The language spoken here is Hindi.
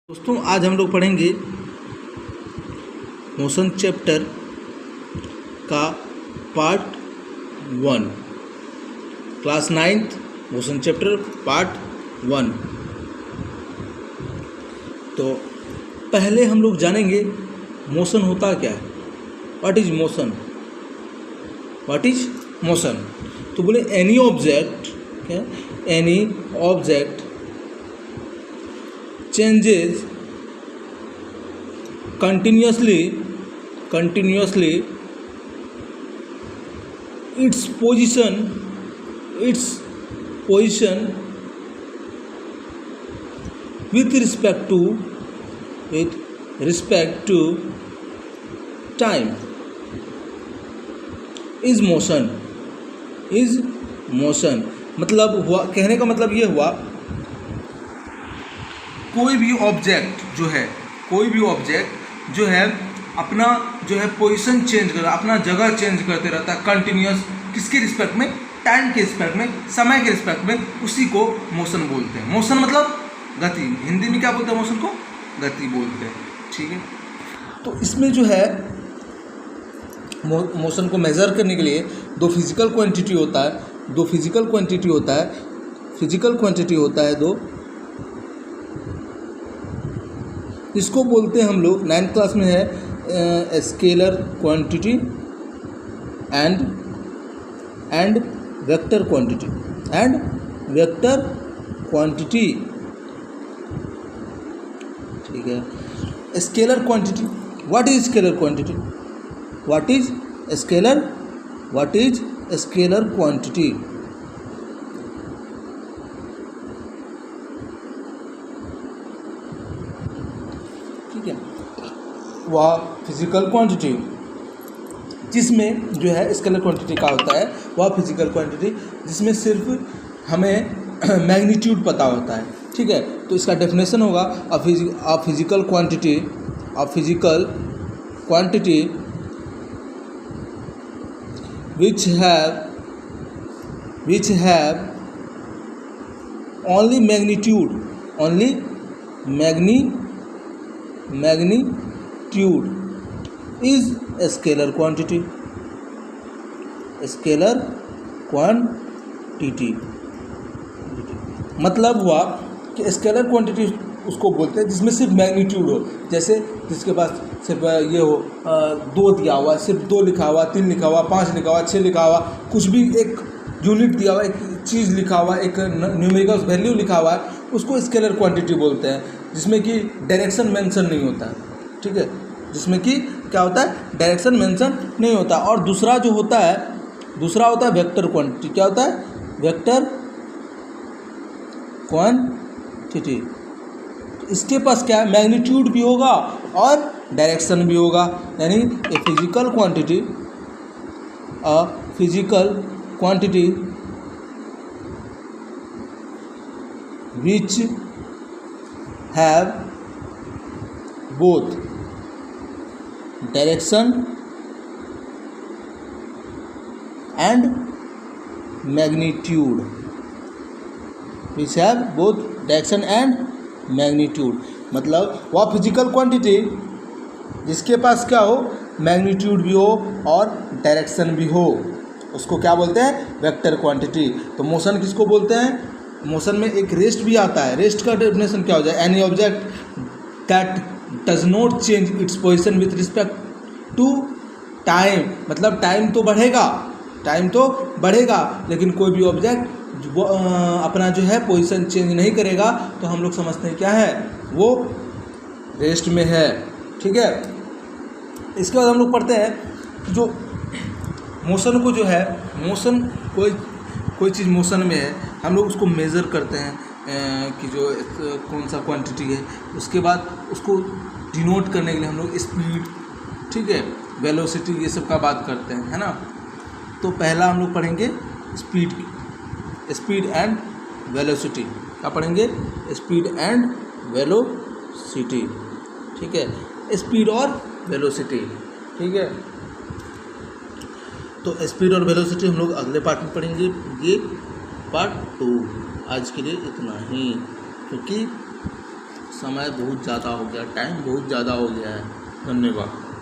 दोस्तों आज हम लोग पढ़ेंगे मोशन चैप्टर का part 1 class 9th motion chapter part 1। तो पहले हम लोग जानेंगे मोशन होता क्या है। What is motion? What is motion? तो बोले एनी ऑब्जेक्ट, क्या any object changes continuously its position with respect to time is motion। मतलब हुआ, कहने का मतलब ये हुआ कोई भी ऑब्जेक्ट जो है अपना जो है पोजीशन चेंज कर, अपना जगह चेंज करते रहता है कंटिन्यूस। किसके रिस्पेक्ट में? टाइम के रिस्पेक्ट में, समय के रिस्पेक्ट में। उसी को मोशन बोलते हैं। मोशन मतलब गति। हिंदी में क्या बोलते हैं? मोशन को गति बोलते हैं। ठीक है। तो इसमें जो है मोशन को मेज़र करने के लिए दो फिजिकल क्वांटिटी होता है दो, इसको बोलते हैं हम लोग 9th क्लास में है scalar quantity and vector quantity. ठीक है। Scalar quantity, what is scalar quantity? What is scalar quantity? वह फिजिकल क्वांटिटी जिसमें जो है स्केलर क्वांटिटी का होता है, वह फिजिकल क्वांटिटी जिसमें सिर्फ हमें मैग्नीट्यूड पता होता है। ठीक है। तो इसका डेफिनेशन होगा a physical quantity which have only magnitude is a scalar quantity। मतलब हुआ कि स्केलर क्वांटिटी उसको बोलते हैं जिसमें सिर्फ मैग्नीट्यूड हो। जैसे जिसके पास सिर्फ ये हो 2 दिया हुआ, सिर्फ 2 लिखा हुआ, 3 लिखा हुआ, 5 लिखा हुआ, 6 लिखा हुआ, कुछ भी एक यूनिट दिया हुआ, एक चीज़ लिखा हुआ, एक न्यूमेरिकल वैल्यू लिखा हुआ है, उसको स्केलर क्वांटिटी बोलते हैं। जिसमें कि डायरेक्शन मेंशन नहीं होता है। ठीक है। जिसमें कि क्या होता है? डायरेक्शन मेंशन नहीं होता। और दूसरा होता है वेक्टर क्वांटिटी। क्या होता है? Vector quantity. इसके पास क्या है? मैग्नीट्यूड भी होगा और डायरेक्शन भी होगा। यानी a physical quantity which have both direction and magnitude। मतलब वह फिजिकल क्वांटिटी जिसके पास क्या हो? मैग्नीट्यूड भी हो और डायरेक्शन भी हो, उसको क्या बोलते हैं? Vector quantity. तो मोशन किसको बोलते हैं? मोशन में एक रेस्ट भी आता है। रेस्ट का डेफिनेशन क्या हो जाए? Any object that does not change its position with respect to time. मतलब टाइम तो बढ़ेगा लेकिन कोई भी ऑब्जेक्ट वो अपना जो है पोजीशन चेंज नहीं करेगा, तो हम लोग समझते हैं क्या है? वो रेस्ट में है। ठीक है। इसके बाद हम लोग पढ़ते हैं जो मोशन को जो है, मोशन कोई चीज़ मोशन में है, हम लोग उसको मेज़र करते हैं कि जो कौन सा क्वांटिटी है। उसके बाद उसको डिनोट करने के लिए हम लोग स्पीड, ठीक है, वेलोसिटी, ये सब का बात करते हैं, है ना। तो पहला हम लोग पढ़ेंगे स्पीड एंड वेलोसिटी। क्या पढ़ेंगे? Speed and velocity. ठीक है। स्पीड और वेलोसिटी। ठीक है। तो स्पीड और वेलोसिटी हम लोग अगले पार्ट में पढ़ेंगे। ये पार्ट 2। आज के लिए इतना ही, क्योंकि समय बहुत ज़्यादा हो गया, टाइम बहुत ज़्यादा हो गया है। धन्यवाद।